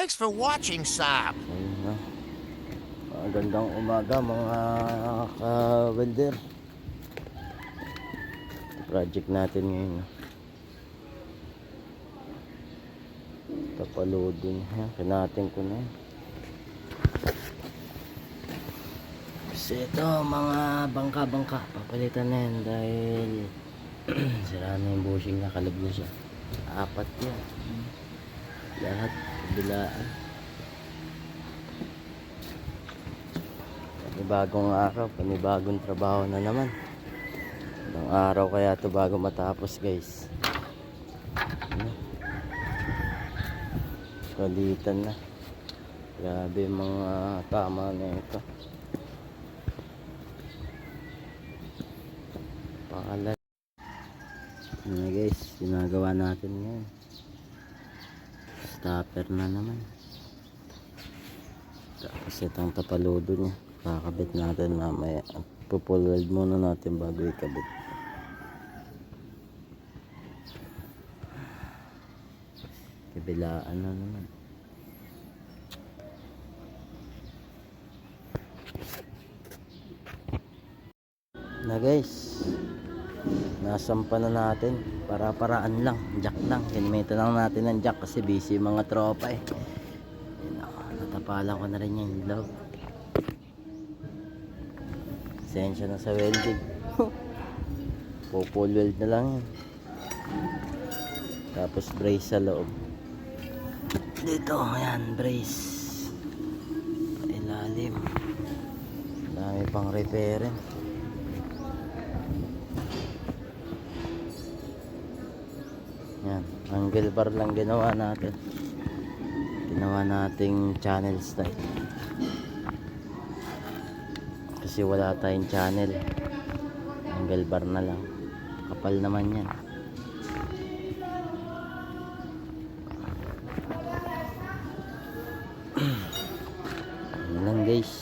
Thanks for watching, Sam. Ayun na. Magandang umaga mga ka-welder. Project natin ngayon. Tapaloading. Kinatin ko na. Kasi ito mga bangka-bangka. Papalitan na yan dahil sira na yung bushing, nakalab na siya. 4 yan. Lahat bilaan. Panibagong araw, panibagong trabaho na naman. Ilang araw kaya ito bago matapos, guys. Palitan na. Grabe mga tama na ito. Pakalat. Ano guys, ginagawa natin ngayon. Stopper na naman. Tapos itong tapalodo niya, kakabit natin mamaya. Pull weld muna natin bago ikabit. Kabilaan na naman. Na guys, nasampa na natin. Para-paraan lang, jack lang. Kinimita lang natin ng jack kasi busy mga tropa eh. Natapalan ko na rin yung love. Sensya na sa welding. Pull weld na lang yan. Tapos brace sa loob. Dito, ayan, brace. Ilalim. Dami pang reference. Yan, angle bar lang ginawa natin. Ginawa nating channel style. Kasi wala tayong channel. Angle bar na lang. Kapal naman yan. Yan lang guys.